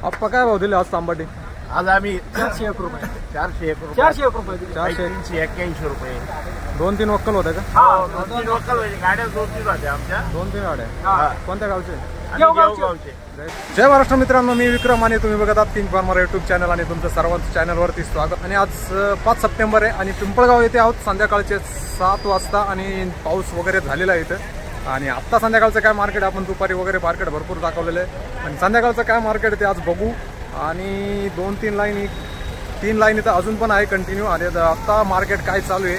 आप्पा काय भाव दिले आज तांबाटे? आज आम्ही 401 रुपये 481 रुपये 2-3 वक्कल होते का? गाड्या 2-3 होत्या आमच्या 2-3 गाड्या कोणत्या गावचे? गावचे. जय महाराष्ट्र मित्रांनो, मी विक्रम आणि तुम्ही बघत आहात किंग फार्मर युट्यूब चॅनल आणि तुमचं सर्वांचं चॅनलवरती स्वागत. आणि आज 5 सप्टेंबर आहे आणि पिंपळगाव येथे आहोत. संध्याकाळचे 7 वाजता आणि पाऊस वगैरे झालेला आहे इथं. आणि आत्ता संध्याकाळचं काय मार्केट आपण दुपारी वगैरे मार्केट भरपूर दाखवलेलं आहे आणि संध्याकाळचं काय मार्केट ते आज बघू. आणि 2-3 लाईन 3 लाईन इथं अजून पण आहे कंटिन्यू. आणि आत्ता मार्केट काय चालू आहे,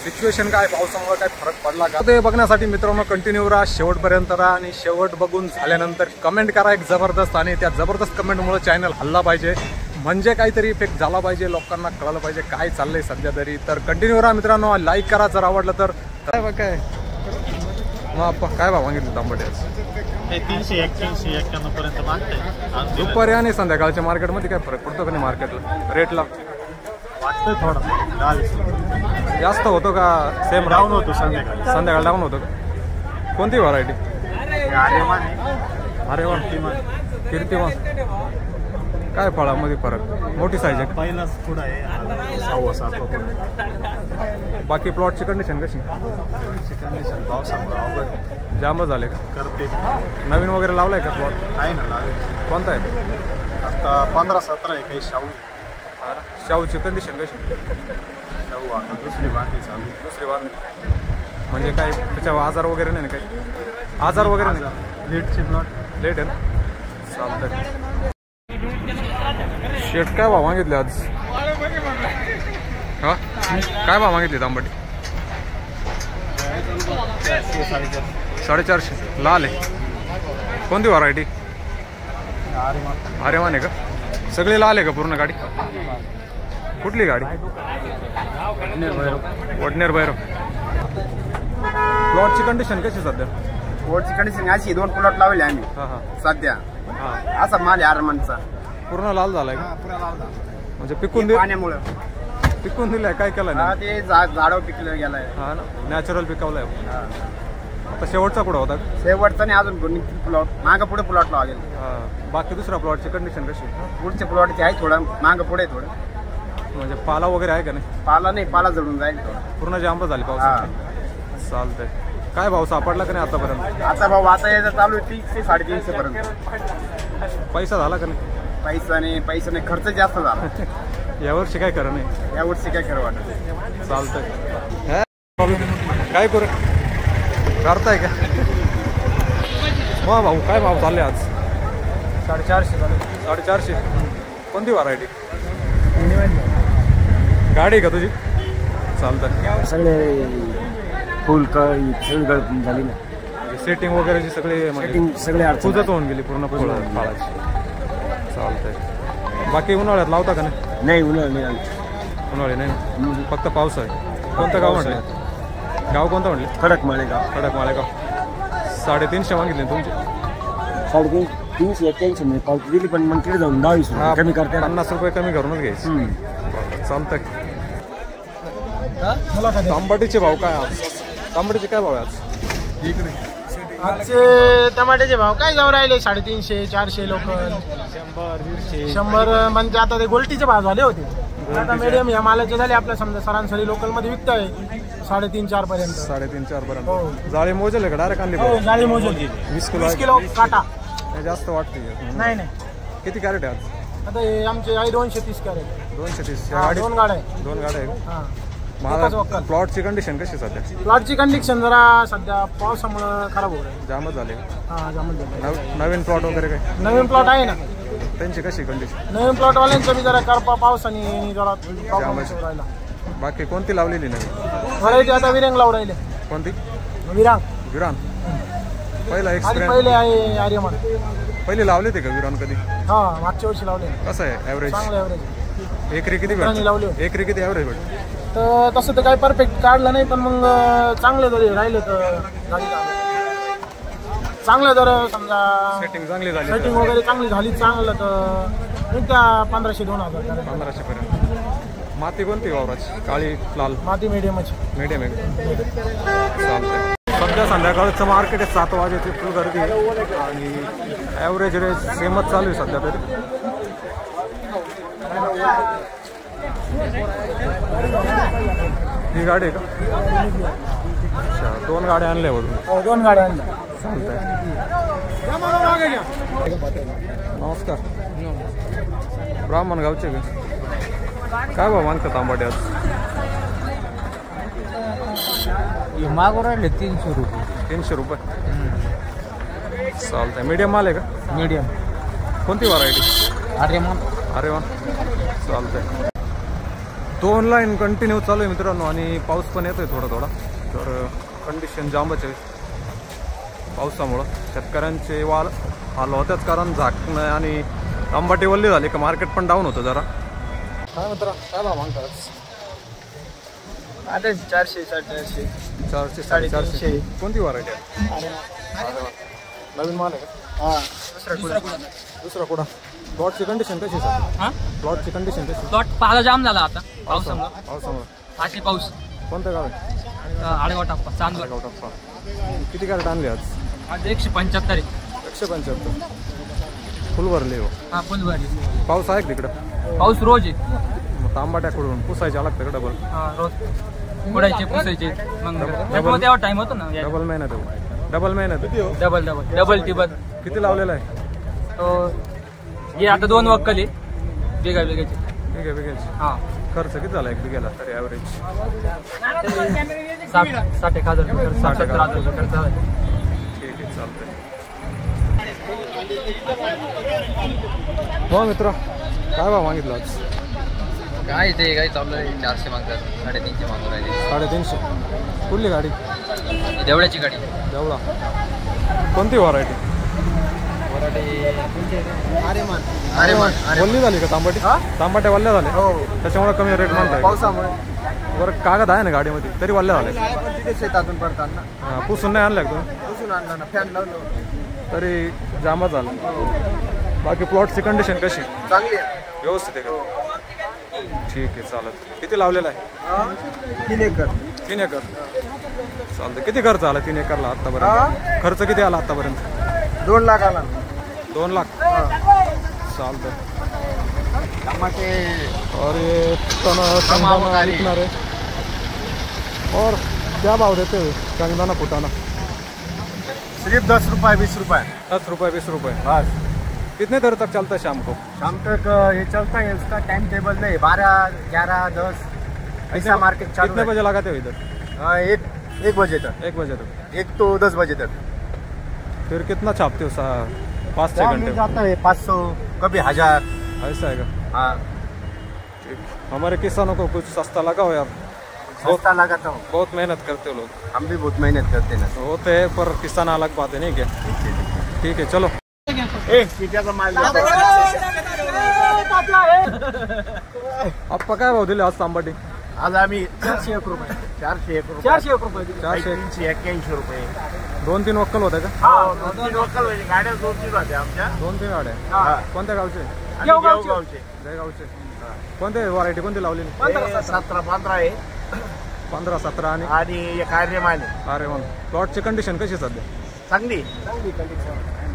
सिच्युएशन काय, पावसामुळे काय फरक पडला का ते बघण्यासाठी मित्रांनो कंटिन्यू राहा, शेवटपर्यंत राहा. आणि शेवट बघून झाल्यानंतर कमेंट करा एक जबरदस्त. आणि त्या जबरदस्त कमेंटमुळे चॅनल हल्ला पाहिजे, म्हणजे काहीतरी इफेक्ट झाला पाहिजे, लोकांना कळलं पाहिजे काय चाललंय सध्या तरी. तर कंटिन्यू राहा मित्रांनो, लाईक करा जर आवडलं तर. काय मग काय भाव मागितले तांबटे? 381 पर्यंत मागताय. दुपारी आणि संध्याकाळच्या मार्केटमध्ये काय फरक पडतो का नाही मार्केटला रेटला? वाटतंय थोडा जास्त होतो का सेम डाऊन होतो? संध्याकाळी डाऊन होतो का? कोणती व्हरायटी? आर्यमान कीर्तिमान. काय फळामध्ये फरक? मोठी साईज आहे? पहिलाच थोडा आहे 6-7 रुपये. बाकी प्लॉटची कंडिशन कशी? कंडिशन पावसामुळे जांब झाले का? करते. नवीन वगैरे लावलाय का प्लॉट? आहे ना लावे. कोणता आहे? आता 15-17 आहे. काही शाहूची कंडिशन कशी? शाहू आता दुसरी बांधली चालू. दुसरी बांधली म्हणजे काय त्याच्यावर आजार वगैरे नाही ना? काही आजार वगैरे नाही? लेटचे प्लॉट लेट आहे ना? चालतंय. शेट काय भाव मागितले आज? हा काय भाव मागितले तांबटी? 450. लाल आहे. कोणती व्हरायटी? आर्यमान आहे का? सगळी लाल आहे का पूर्ण गाडी? कुठली गाडी? वडनेर भैरव. प्लॉटची कंडिशन कशी सध्या? प्लॉटची कंडिशन अशी 2 प्लॉट लावले आम्ही सध्या. असा माल आहे आर्यमानचा. पूर्ण लाल झालाय का? म्हणजे पिकून पाण्यामुळे पिकून दिलाय? काय केलं ना ते झाडावर पिकलं गेलाय. हा ना, नॅचरल पिकवलाय. आता शेवटचा कुठं होता? शेवटचा नाही अजून प्लॉट मागं पुढे प्लॉट लागेल. बाकी दुसऱ्या प्लॉटची कंडिशन कशी? पुढच्या प्लॉटची आहे थोडं मागं पुढे थोडं. म्हणजे पाला वगैरे आहे का नाही? पाला नाही, पाला जळून जाईल थोडं. पूर्ण जांब झाली पाऊस. चालतंय. काय भाव सापडला का नाही आतापर्यंत? आता भाऊ आता यायचं चालू आहे 300 ते 350 पर्यंत. पैसा झाला का नाही? पैसा नाही खर्च जास्त झाला. यावर्षी काय खरं नाही? यावर्षी काय खरं वाटत. चालतंय. काय करू करताय का? मग भाऊ काय भाव चालले आज? 450. कोणती व्हरायटी? गाडी का तुझी? चालतंय. सगळे फुल सगळी झाली ना, सेटिंग वगैरेची सगळे सगळे पूजत होऊन गेली पूर्ण फळाची. चालतंय. बाकी उन्हाळ्यात लावता का नाही? नाही उन्हाळी नाही फक्त पाऊस आहे. कोणतं गाव म्हटलं? गाव कोणतं म्हटलं? खडक माळेगाव. 350 मागितले तुमचे? 381 नाही पाऊस दिली, पण मग तिकडे जाऊन 22 कमी करते. 50 रुपये कमी करूनच घ्यायचे. चालतंय. तांबटीचे भाव काय आज? तांबटीचे काय भाव आहे आज? आजचे टमाट्याचे भाव काय जाऊ राहिले? 350-400 लोकल, 100 म्हणजे आता ते गोल्टीचे भाव झाले होते. आता मीडियम या मालाचे झाले आपल्या समजा सरासरी लोकल मध्ये विकताय 3.5-4 पर्यंत. 3.5-4 पर्यंत. जाळी मोजले का डायरेक्ट आणली? जाळी मोजली. 20 किलो काटा जास्त वाटते. नाही किती कॅरेट आहे आज? आता हे आमचे आहे 230 कॅरेट. 230. 2 गाड्या आहे. 2 गाड्या आहे. माझा प्लॉटची कंडिशन कशी सध्या? प्लॉटची कंडिशन जरा सध्या पावसामुळे खराब हो रही. जामच झाले. जामच झाले. नवीन प्लॉट वगैरे काय? नवीन प्लॉट आहे ना, त्यांची कशी कंडिशन? नवीन प्लॉट वाल्यांचं बी जरा करपा पावसाने जरा प्रॉब्लेम राहिला. बाकी कोणती लावलेली नवीन व्हरायटी? आता विरांग लावून राहिले. कोणती? विरांग. पहिला एक्सपिरियन्स? पहिले आहे आर्यमान. पहिले लावले ते का विरांग कधी? मागच्या वर्षी लावले. कसं आहे ॲव्हरेज? चांगलं ॲव्हरेज. एकरी किती लावले? एकरी किती ॲव्हरेज भेटते? तर तसं तर काही परफेक्ट काढलं नाही, पण मग चांगले जरी राहिले तर चांगलं जर समजा सेटिंग चांगली झाली, सेटिंग वगैरे चांगली झाली चांगलं तर त्या 1500-2000. 1500 पर्यंत. माती कोणती वावराची? काळी लाल? माती मीडियमची. मीडियम आहे. चालतंय. सध्या संध्याकाळचं मार्केट आहे 7 वाजेची फुल गर्दी आहे आणि ॲव्हरेज रेट सेमच चालू आहे सध्या तरी. ही गाडी आहे का? अच्छा, 2 गाड्या आणल्या बघून. 2 गाड्या आणल्या. चालतंय. नमस्कार. ब्राह्मण गावचे का? काय भाव मागतात आंबाटे आज? मागून राहिले 300 रुपये. 300 रुपये. चालतंय. मीडियम माल आहे का? मीडियम. कोणती व्हरायटी? अरे मग अरे वा, चालतंय. 2 लाईन कंटिन्यू चालू आहे मित्रांनो आणि पाऊस पण येतोय थोडा थोडा. तर कंडिशन जामच आहे पावसामुळं. शेतकऱ्यांचे हाल होत्याच कारण झाकणं आणि आंबाटी वल्ली झाली का मार्केट पण डाऊन होतं जरा. काय मित्रा, काय भाव मागतात? आता 400 450 400 450. कोणती व्हरायटी आहे? नवीन माल आहे का? दुसरा कुठं? प्लॉटची कंडिशन कशी आहे? प्लॉटची कंडिशन कशी? प्लॉट पाहायला जाम झाला आता पावसामुळे. पावसामुळे. पाऊस. कोणतं गाव आहे? आडगाव टप्पा चांदवड. गाव टप्पा. किती कॅरेट आणले आज? आज 175 आहे. 175. फुल भरले हो. हा फुल भरली. पाऊस आहे का तिकडं? पाऊस रोज आहे. मग तांबाट्याकडून पुसायच्या लागतं का डबल? हा रोज उडायचे पुसायचे. मग तेव्हा टाइम होतो ना. डबल मेहनत आहे. डबल मेहनत आहे. डबल टिबल. किती लावलेला आहे? तो हे आता 2 वक्कल आहे वेगायचे. बिघ्याची. हा खर्च किती झाला एक बिघ्याला तरी ॲव्हरेज? 60,000 रुपये. 60,000 रुपये खर्च झाला. ठीक आहे, चालतंय. हो मित्र, काय भाव मागितलं आज? काय ते काय चालू आहे? 400 मागतात, 350 मागून राहिले. 350. कुठली गाडी? देवळ्याची गाडी. देवळा. कोणती व्हरायटी? वल्ली झाली का तांबाटी? तांबाट्या वल्ल्या झाल्या त्याच्यामुळे कमी रेट म्हणताय. पावसामुळे बरं कागद आहे ना गाडीमध्ये तरी वल्ल्या झाले. तिथे शेतातून पडताना पुसून नाही आणलं का तुम्ही? पुसून आणला ना, फॅन लावलो तरी जामच झालं. बाकी प्लॉटची कंडिशन कशी? चांगली आहे. व्यवस्थित आहे का? ठीक आहे, चालत. किती लावलेला आहे? 3 एकर. 3 एकर. चालतं. किती खर्च आला 3 एकरला आतापर्यंत? खर्च किती आला आतापर्यंत? 2 लाख आला. 2 लाख. चालतं. टमाटे और ये शेंगदाणा विकणार है. और क्या भाव देते हो शेंगदाणा फुटाना? सिर्फ 10 रुपये 20 रुपये. 10 रुपये 20 रुपये. बस. कितने देर तक चलता है शाम को? शाम तक ये चलता है, उसका टाइम टेबल नहीं. 12, 11, 10 ऐसा मार्केट चालू. कितने बजे लगाते हो इधर? 1 बजे तक. 1 बजे तक. 1 तो 10 बजे तक. फिर कितना छापते हो? 5-6 घंटे जाता है 500, कभी 1000. ऐसा है का? हाँ, ठीक. हमारे किसानों को कुछ सस्ता लगा हो यार. सस्ता लगाता हूँ. बहुत मेहनत करते हो लोग. हम भी बहुत मेहनत करते हैं ना. होते हैं पर किसान अलग बात है नहीं क्या? ठीक है, चलो. आप्पा काय भाव दिले आज तांबाटी? आज आम्ही 401 रुपये. 401 रुपये. 401 रुपये. 381 रुपये. 2-3 वक्कल होते का? गाड्या 2-3 होत्या आमच्या. 2-3 गाड्या. कोणत्या गावचे? गावचे. जयगावचे. कोणते व्हरायटी कोणती लावलेली? 17-15 आहे. 15-17 आणि एक आर्यमान आहे. अरे वा. प्लॉटची कंडिशन कशी सध्या? चांगली.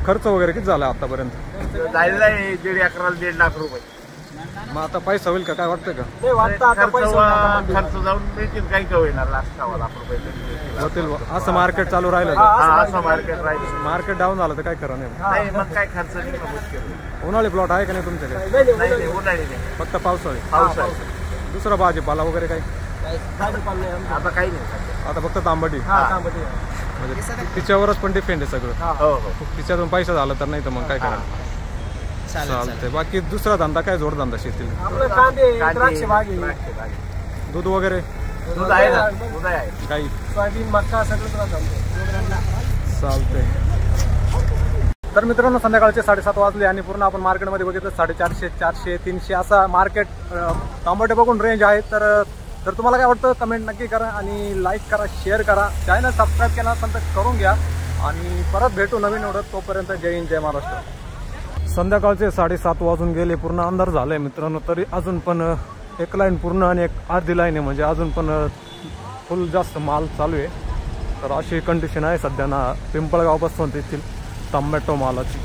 खर्च वगैरे किती झाला आतापर्यंत? झालेला आहे 1.5 एकराला 1.5 लाख रुपये. मग आता पैसा होईल का काय वाटतं का? ते वाटतं आता पैसे खर्च जाऊन मिळतील काही का होईना. लास्ट 1 लाख रुपये होतील बुवा. असं मार्केट चालू राहिलं तर. असं मार्केट राहील. मार्केट डाऊन झालं तर काय करा नाही. नाही मग काय खर्च नाही मुश्किल. उन्हाळी प्लॉट आहे का नाही तुमच्याकडे? नाही उन्हाळी नाही. फक्त पावसाळी. पाऊस आहे. दुसरा भाजीपाला वगैरे काही? आता काही नाही. आता फक्त तांबटी. म्हणजे तिच्यावरच पण डिपेंड आहे सगळं. हो हो. तिच्यातून पैसा झाला तर नाही तर मग काय करा. चालतंय. बाकी दुसरा धंदा काय? जोडधंदा शेतीला? आपलं कांदे, द्राक्ष बाग आहे. दूध वगैरे दूध आहे ना. दूध आहे. काही? सोयाबीन, मक्का सगळंच राहतं. चालतंय. तर मित्रांनो संध्याकाळचे 7:30 वाजले आणि पूर्ण आपण मार्केटमध्ये बघितलं 450, 400, 300 असा मार्केट टमाटे बघून रेंज आहे. तर तुम्हाला काय वाटतं कमेंट नक्की करा आणि लाईक करा, शेअर करा. चॅनल सबस्क्राईब केला असेल तर करून घ्या आणि परत भेटू नवीन ओढत. तोपर्यंत जय हिंद, जय महाराष्ट्र. संध्याकाळचे 7:30 वाजून गेले. पूर्ण अंधार झालाय मित्रांनो. तरी अजून पण एक लाईन पूर्ण आणि एक अर्धी लाईन आहे. म्हणजे अजून पण फुल जास्त माल चालू आहे. तर अशी कंडिशन आहे सध्या ना पिंपळगावपासून तेथील टोमॅटो मालाची.